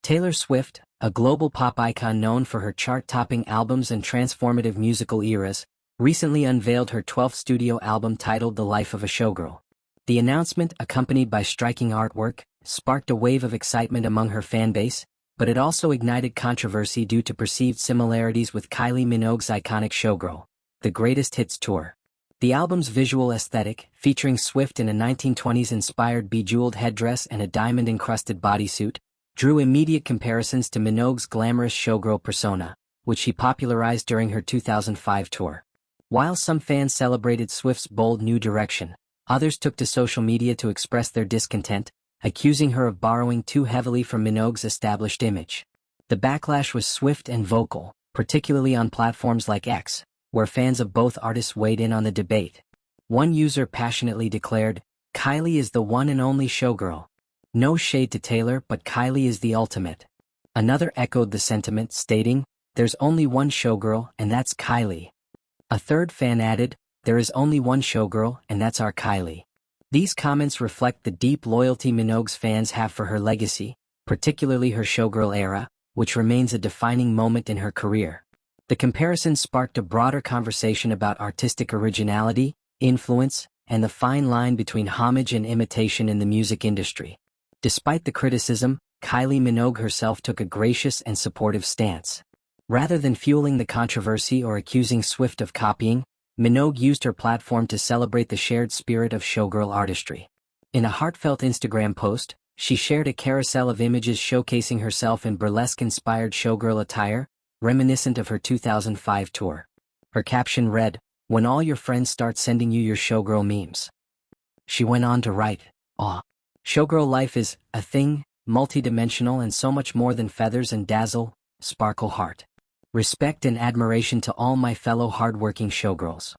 Taylor Swift, a global pop icon known for her chart-topping albums and transformative musical eras, recently unveiled her 12th studio album titled The Life of a Showgirl. The announcement, accompanied by striking artwork, sparked a wave of excitement among her fanbase, but it also ignited controversy due to perceived similarities with Kylie Minogue's iconic Showgirl, the Greatest Hits tour. The album's visual aesthetic, featuring Swift in a 1920s-inspired bejeweled headdress and a diamond-encrusted bodysuit, drew immediate comparisons to Minogue's glamorous showgirl persona, which she popularized during her 2005 tour. While some fans celebrated Swift's bold new direction, others took to social media to express their discontent, accusing her of borrowing too heavily from Minogue's established image. The backlash was swift and vocal, particularly on platforms like X, where fans of both artists weighed in on the debate. One user passionately declared, "Kylie is the one and only showgirl. No shade to Taylor, but Kylie is the ultimate." Another echoed the sentiment, stating, "There's only one showgirl, and that's Kylie." A third fan added, "There is only one showgirl, and that's our Kylie." These comments reflect the deep loyalty Minogue's fans have for her legacy, particularly her showgirl era, which remains a defining moment in her career. The comparison sparked a broader conversation about artistic originality, influence, and the fine line between homage and imitation in the music industry. Despite the criticism, Kylie Minogue herself took a gracious and supportive stance. Rather than fueling the controversy or accusing Swift of copying, Minogue used her platform to celebrate the shared spirit of showgirl artistry. In a heartfelt Instagram post, she shared a carousel of images showcasing herself in burlesque-inspired showgirl attire, reminiscent of her 2005 tour. Her caption read, "When all your friends start sending you your showgirl memes." She went on to write, "Aw. Showgirl life is a thing, multidimensional and so much more than feathers and dazzle, sparkle heart. Respect and admiration to all my fellow hardworking showgirls."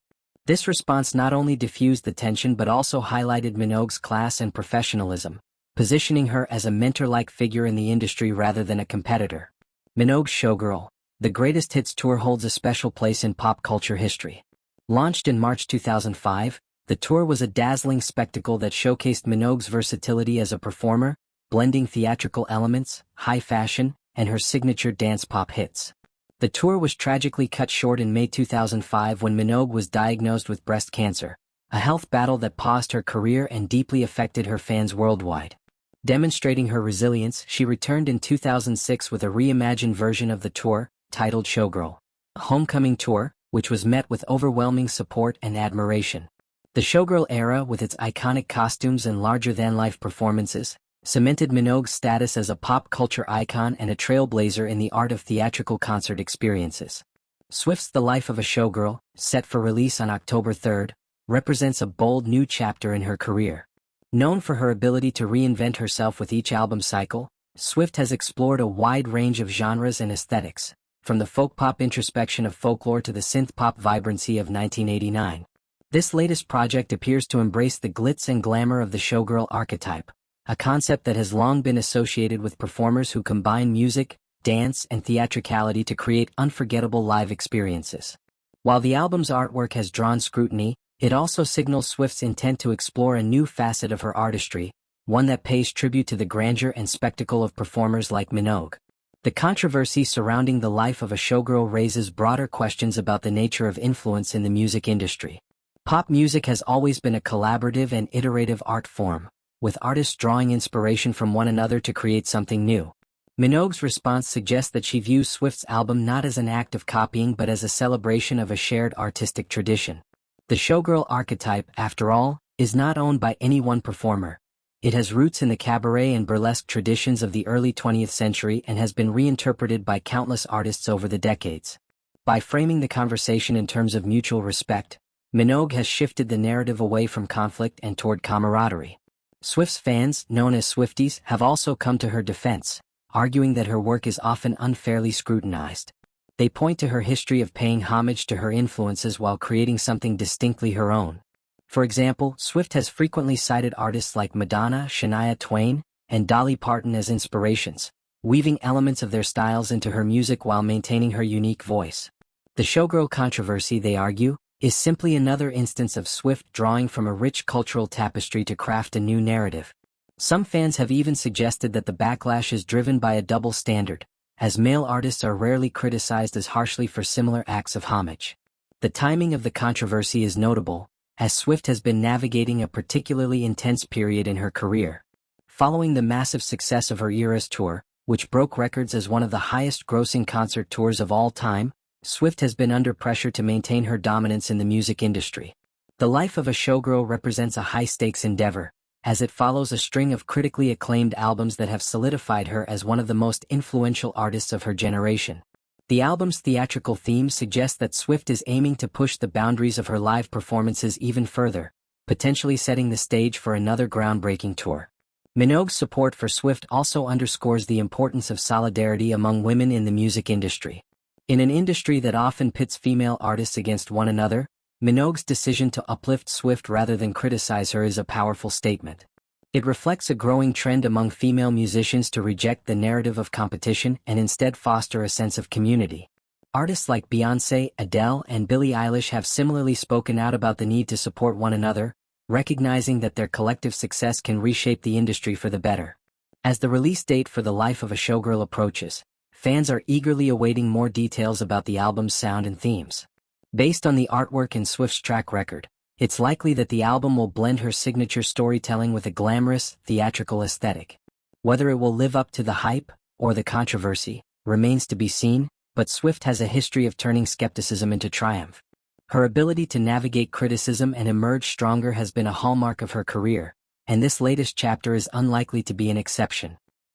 This response not only diffused the tension but also highlighted Minogue's class and professionalism, positioning her as a mentor-like figure in the industry rather than a competitor. Minogue's Showgirl, the Greatest Hits tour holds a special place in pop culture history. Launched in March 2005, the tour was a dazzling spectacle that showcased Minogue's versatility as a performer, blending theatrical elements, high fashion, and her signature dance pop hits. The tour was tragically cut short in May 2005 when Minogue was diagnosed with breast cancer, a health battle that paused her career and deeply affected her fans worldwide. Demonstrating her resilience, she returned in 2006 with a reimagined version of the tour, titled Showgirl, a homecoming tour, which was met with overwhelming support and admiration. The Showgirl era, with its iconic costumes and larger-than-life performances, cemented Minogue's status as a pop culture icon and a trailblazer in the art of theatrical concert experiences. Swift's The Life of a Showgirl, set for release on October 3rd, represents a bold new chapter in her career. Known for her ability to reinvent herself with each album cycle, Swift has explored a wide range of genres and aesthetics, from the folk-pop introspection of folklore to the synth-pop vibrancy of 1989. This latest project appears to embrace the glitz and glamour of the showgirl archetype, a concept that has long been associated with performers who combine music, dance, and theatricality to create unforgettable live experiences. While the album's artwork has drawn scrutiny, it also signals Swift's intent to explore a new facet of her artistry, one that pays tribute to the grandeur and spectacle of performers like Minogue. The controversy surrounding The Life of a Showgirl raises broader questions about the nature of influence in the music industry. Pop music has always been a collaborative and iterative art form, with artists drawing inspiration from one another to create something new. Minogue's response suggests that she views Swift's album not as an act of copying but as a celebration of a shared artistic tradition. The showgirl archetype, after all, is not owned by any one performer. It has roots in the cabaret and burlesque traditions of the early 20th century and has been reinterpreted by countless artists over the decades. By framing the conversation in terms of mutual respect, Minogue has shifted the narrative away from conflict and toward camaraderie. Swift's fans, known as Swifties, have also come to her defense, arguing that her work is often unfairly scrutinized. They point to her history of paying homage to her influences while creating something distinctly her own. For example, Swift has frequently cited artists like Madonna, Shania Twain, and Dolly Parton as inspirations, weaving elements of their styles into her music while maintaining her unique voice. The showgirl controversy, they argue, is simply another instance of Swift drawing from a rich cultural tapestry to craft a new narrative. Some fans have even suggested that the backlash is driven by a double standard, as male artists are rarely criticized as harshly for similar acts of homage. The timing of the controversy is notable, as Swift has been navigating a particularly intense period in her career. Following the massive success of her Eras tour, which broke records as one of the highest-grossing concert tours of all time, Swift has been under pressure to maintain her dominance in the music industry. The Life of a Showgirl represents a high-stakes endeavor, as it follows a string of critically acclaimed albums that have solidified her as one of the most influential artists of her generation. The album's theatrical theme suggests that Swift is aiming to push the boundaries of her live performances even further, potentially setting the stage for another groundbreaking tour. Minogue's support for Swift also underscores the importance of solidarity among women in the music industry. In an industry that often pits female artists against one another, Minogue's decision to uplift Swift rather than criticize her is a powerful statement. It reflects a growing trend among female musicians to reject the narrative of competition and instead foster a sense of community. Artists like Beyoncé, Adele, and Billie Eilish have similarly spoken out about the need to support one another, recognizing that their collective success can reshape the industry for the better. As the release date for The Life of a Showgirl approaches, fans are eagerly awaiting more details about the album's sound and themes. Based on the artwork and Swift's track record, it's likely that the album will blend her signature storytelling with a glamorous, theatrical aesthetic. Whether it will live up to the hype, or the controversy, remains to be seen, but Swift has a history of turning skepticism into triumph. Her ability to navigate criticism and emerge stronger has been a hallmark of her career, and this latest chapter is unlikely to be an exception.